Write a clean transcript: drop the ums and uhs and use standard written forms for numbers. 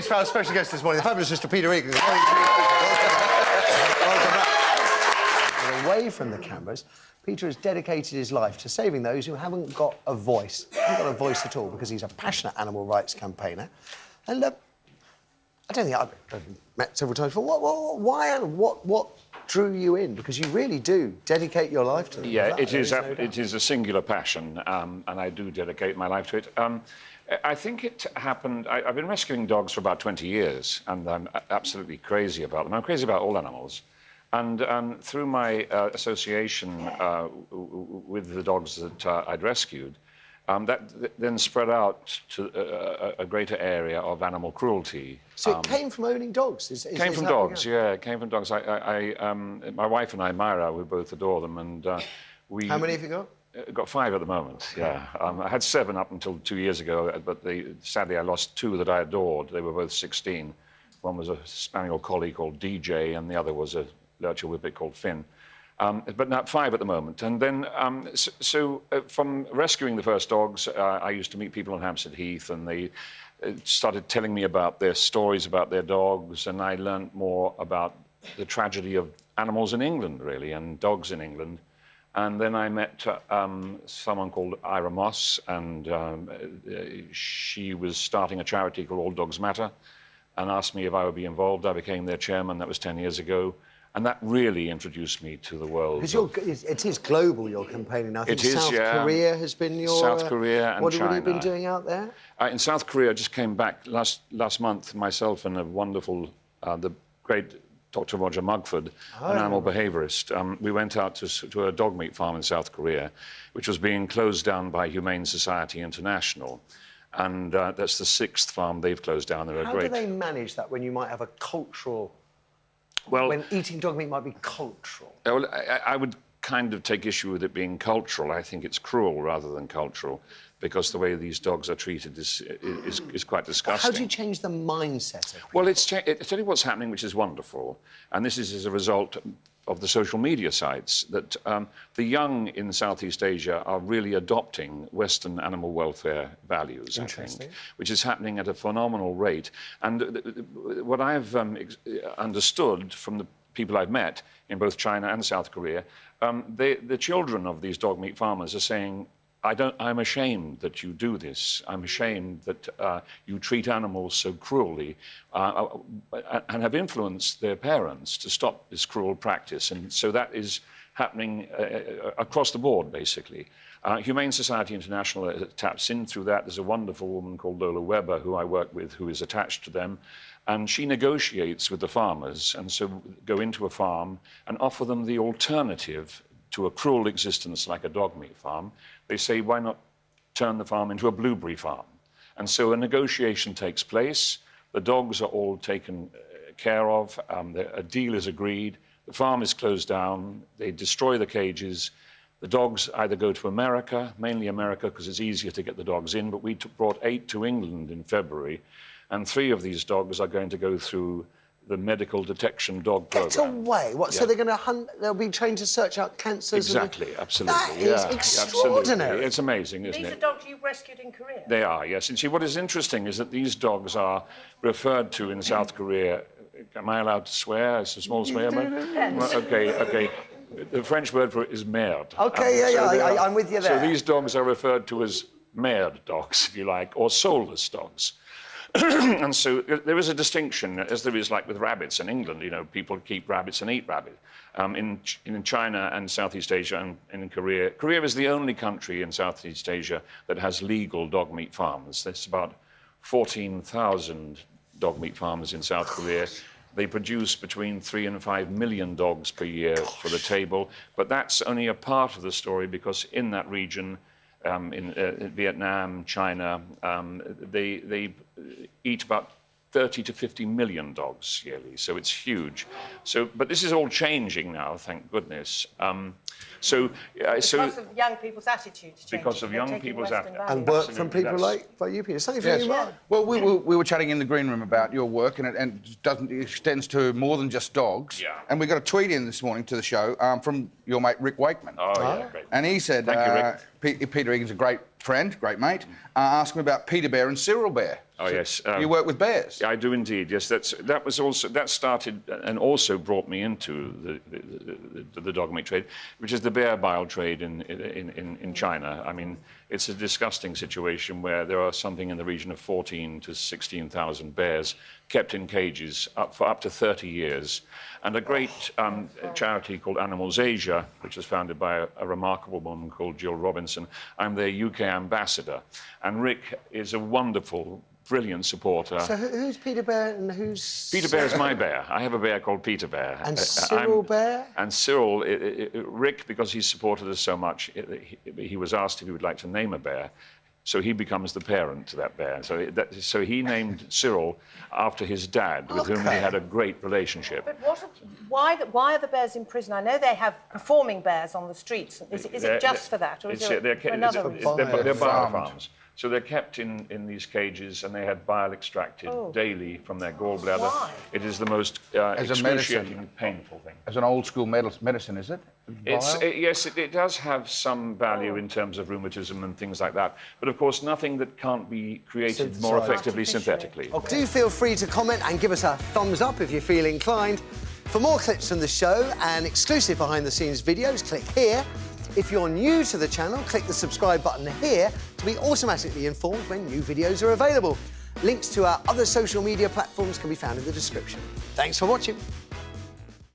introduce our special guest this morning, the fabulous Mr. Peter Egan. Welcome back. Away from the cameras, Peter has dedicated his life to saving those who haven't got a voice. Haven't got a voice at all, because he's a passionate animal rights campaigner. And I don't think I've met several times before. What drew you in? Because you really do dedicate your life to them. Yeah, it is a singular passion, and I do dedicate my life to it. I think it happened... I've been rescuing dogs for about 20 years, and I'm absolutely crazy about them. I'm crazy about all animals. And through my association with the dogs that I'd rescued, that then spread out to a greater area of animal cruelty. So it came from owning dogs? It came from dogs, yeah, it came from dogs. My wife and I, Myra, we both adore them, and we... How many have you got? Got 5 at the moment, yeah. I had 7 up until 2 years ago, but sadly I lost 2 that I adored. They were both 16. One was a Spaniel collie called DJ, and the other was a Lurcher Whippet called Finn. But now 5 at the moment. And then, from rescuing the first dogs, I used to meet people on Hampstead Heath, and they started telling me about their stories about their dogs, and I learned more about the tragedy of animals in England, really, and dogs in England. And then I met someone called Ira Moss, and she was starting a charity called All Dogs Matter, and asked me if I would be involved. I became their chairman. That was 10 years ago. And that really introduced me to the world. Because it is global, your campaigning. I think South Korea has been your... South Korea and China. What have you been doing out there? In South Korea, I just came back last month, myself and a wonderful, the great Dr. Roger Mugford, an animal behaviourist. We went out to a dog meat farm in South Korea, which was being closed down by Humane Society International. And that's the 6th farm they've closed down. How do they manage that when you might have a cultural... Well, when eating dog meat might be cultural? Well, I would kind of take issue with it being cultural. I think it's cruel rather than cultural, because the way these dogs are treated is quite disgusting. How do you change the mindset? Well, I'll tell you what's happening, which is wonderful, and this is as a result of the social media sites, that the young in Southeast Asia are really adopting Western animal welfare values, I think, which is happening at a phenomenal rate. And what I've understood from the people I've met in both China and South Korea, the children of these dog meat farmers are saying, I'm ashamed that you do this. I'm ashamed that you treat animals so cruelly, and have influenced their parents to stop this cruel practice. And so that is happening across the board, basically. Humane Society International taps in through that. There's a wonderful woman called Lola Webber, who I work with, who is attached to them. And she negotiates with the farmers, and so go into a farm and offer them the alternative to a cruel existence like a dog meat farm. They say, why not turn the farm into a blueberry farm? And so a negotiation takes place. The dogs are all taken care of. A deal is agreed. The farm is closed down. They destroy the cages. The dogs either go to America, mainly America, because it's easier to get the dogs in, but we brought 8 to England in February, and 3 of these dogs are going to go through the medical detection dog program. Get away! What? Yeah. So they're going to hunt? They'll be trained to search out cancers. Absolutely. That is extraordinary. Absolutely. It's amazing, isn't it? These are dogs you rescued in Korea. They are, yes. And see, what is interesting is that these dogs are referred to in South Korea. Am I allowed to swear? It's a small swear, but okay. The French word for it is merde. Okay, I'm with you there. So these dogs are referred to as merde dogs, if you like, or soulless dogs. And so there is a distinction, as there is like with rabbits in England. You know, people keep rabbits and eat rabbit. In China and Southeast Asia and in Korea, Korea is the only country in Southeast Asia that has legal dog meat farms. There's about 14,000 dog meat farms in South Korea. They produce between 3 and 5 million dogs per year for the table. But that's only a part of the story, because in that region, in Vietnam, China, they eat about 30 to 50 million dogs yearly, so it's huge. But this is all changing now, thank goodness. So, Because of young people's attitudes changing. because of They're young taking people's Western attitudes. And values. work from Absolutely, people that's- like you, Peter. Something for Yes. you, Mark. Well, we were chatting in the green room about your work, and it extends to more than just dogs. Yeah. And we got a tweet in this morning to the show from your mate Rick Wakeman. Oh, yeah, great. And he said, Thank you, Rick. Peter Egan's a great friend, great mate. Ask him about Peter Bear and Cyril Bear. Oh, yes. You work with bears. I do indeed. Yes, that started and also brought me into the dog meat trade, which is the bear bile trade in China. I mean, it's a disgusting situation where there are something in the region of 14 to 16,000 bears kept in cages for up to 30 years. And a great charity called Animals Asia, which was founded by a remarkable woman called Jill Robinson. I'm their UK ambassador. And Rick is a wonderful, brilliant supporter. So who's Peter Bear and who's... Peter Bear is my bear. I have a bear called Peter Bear. And Cyril Bear? And Cyril, Rick, because he's supported us so much, he was asked if he would like to name a bear. So he becomes the parent to that bear. So he named Cyril after his dad, with whom he had a great relationship. But why are the bears in prison? I know they have performing bears on the streets. Is it just for that, or is it for another reason? They're biofarms. So they're kept in these cages, and they had bile extracted daily from their gallbladder. Why? It is the most As a excruciating, medicine. painful thing. As an old school medicine, is it? Yes, it does have some value in terms of rheumatism and things like that. But of course, nothing that can't be created more Synthesised. effectively synthetically. Do feel free to comment and give us a thumbs up if you feel inclined. For more clips from the show and exclusive behind-the-scenes videos, click here. If you're new to the channel, click the subscribe button here to be automatically informed when new videos are available. Links to our other social media platforms can be found in the description. Thanks for watching.